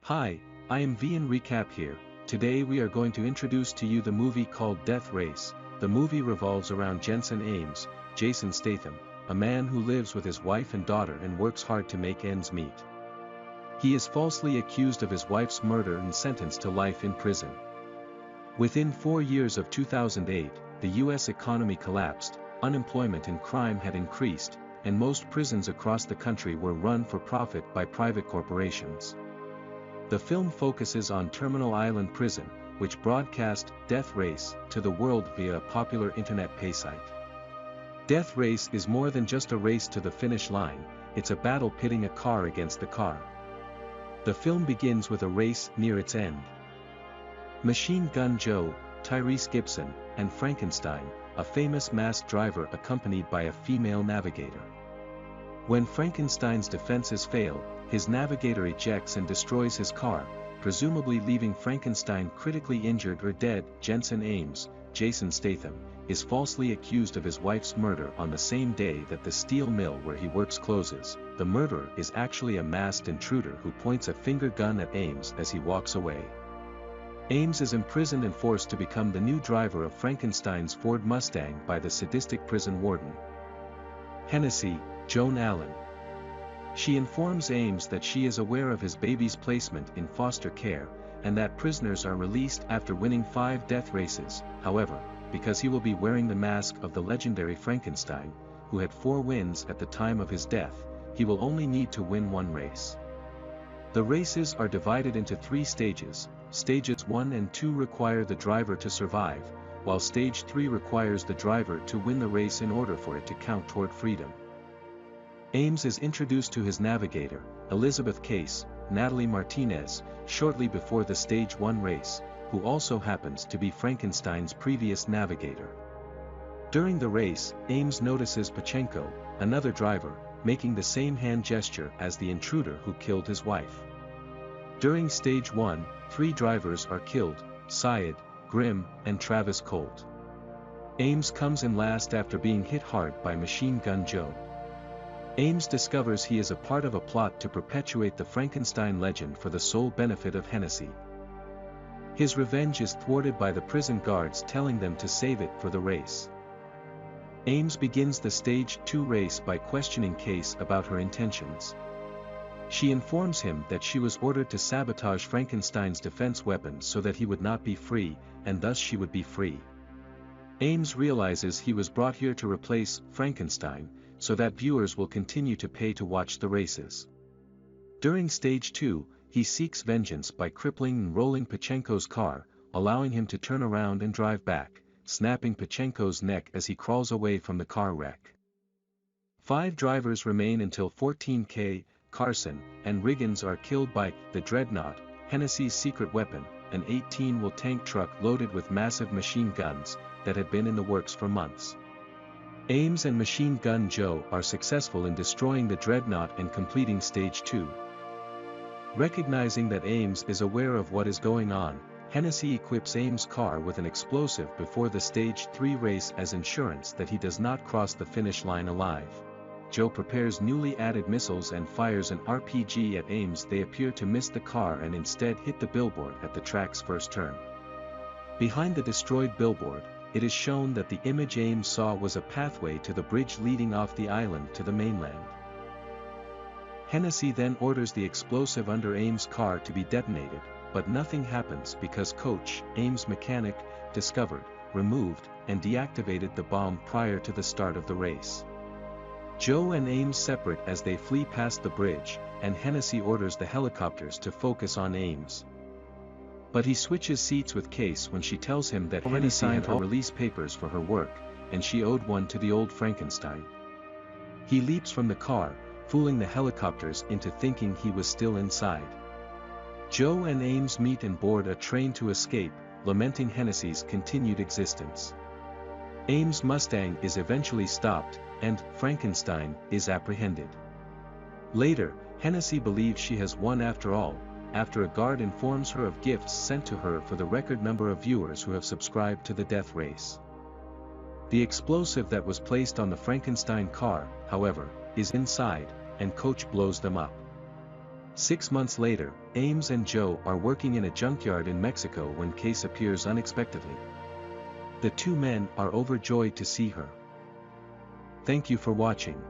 Hi, I am VN Recap here. Today we are going to introduce to you the movie called Death Race. The movie revolves around Jensen Ames, Jason Statham, a man who lives with his wife and daughter and works hard to make ends meet. He is falsely accused of his wife's murder and sentenced to life in prison. Within 4 years of 2008, the U.S. economy collapsed, unemployment and crime had increased, and most prisons across the country were run for profit by private corporations. The film focuses on Terminal Island Prison, which broadcast Death Race to the world via a popular internet pay site. Death Race is more than just a race to the finish line, it's a battle pitting a car against the car. The film begins with a race near its end. Machine Gun Joe, Tyrese Gibson, and Frankenstein, a famous masked driver accompanied by a female navigator. When Frankenstein's defenses fail, his navigator ejects and destroys his car, presumably leaving Frankenstein critically injured or dead. Jensen Ames, Jason Statham, is falsely accused of his wife's murder on the same day that the steel mill where he works closes. The murderer is actually a masked intruder who points a finger gun at Ames as he walks away. Ames is imprisoned and forced to become the new driver of Frankenstein's Ford Mustang by the sadistic prison warden, Hennessy, Joan Allen. She informs Ames that she is aware of his baby's placement in foster care, and that prisoners are released after winning 5 death races. However, because he will be wearing the mask of the legendary Frankenstein, who had 4 wins at the time of his death, he will only need to win 1 race. The races are divided into 3 stages. Stages 1 and 2 require the driver to survive, while Stage 3 requires the driver to win the race in order for it to count toward freedom. Ames is introduced to his navigator, Elizabeth Case, Natalie Martinez, shortly before the Stage 1 race, who also happens to be Frankenstein's previous navigator. During the race, Ames notices Pachenko, another driver, making the same hand gesture as the intruder who killed his wife. During Stage 1, 3 drivers are killed: Syed, Grimm, and Travis Colt. Ames comes in last after being hit hard by Machine Gun Joe. Ames discovers he is a part of a plot to perpetuate the Frankenstein legend for the sole benefit of Hennessy. His revenge is thwarted by the prison guards telling them to save it for the race. Ames begins the Stage 2 race by questioning Case about her intentions. She informs him that she was ordered to sabotage Frankenstein's defense weapons so that he would not be free, and thus she would be free. Ames realizes he was brought here to replace Frankenstein, so that viewers will continue to pay to watch the races. During Stage 2, he seeks vengeance by crippling and rolling Pachenko's car, allowing him to turn around and drive back, snapping Pachenko's neck as he crawls away from the car wreck. 5 drivers remain until 14K, Carson and Riggins are killed by the Dreadnought, Hennessy's secret weapon, an 18-wheel tank truck loaded with massive machine guns, that had been in the works for months. Ames and Machine Gun Joe are successful in destroying the Dreadnought and completing Stage 2. Recognizing that Ames is aware of what is going on, Hennessy equips Ames' car with an explosive before the Stage 3 race as insurance that he does not cross the finish line alive. Joe prepares newly added missiles and fires an RPG at Ames. They appear to miss the car and instead hit the billboard at the track's first turn. Behind the destroyed billboard, it is shown that the image Ames saw was a pathway to the bridge leading off the island to the mainland. Hennessy then orders the explosive under Ames' car to be detonated, but nothing happens because Coach, Ames' mechanic, discovered, removed, and deactivated the bomb prior to the start of the race. Joe and Ames separate as they flee past the bridge, and Hennessy orders the helicopters to focus on Ames. But he switches seats with Case when she tells him that already signed her release papers for her work, and she owed one to the old Frankenstein. He leaps from the car, fooling the helicopters into thinking he was still inside. Joe and Ames meet and board a train to escape, lamenting Hennessy's continued existence. Ames' Mustang is eventually stopped, and Frankenstein is apprehended. Later, Hennessy believes she has won after all, after a guard informs her of gifts sent to her for the record number of viewers who have subscribed to the death race. The explosive that was placed on the Frankenstein car, however, is inside, and Coach blows them up. 6 months later, Ames and Joe are working in a junkyard in Mexico when Case appears unexpectedly. The two men are overjoyed to see her. Thank you for watching.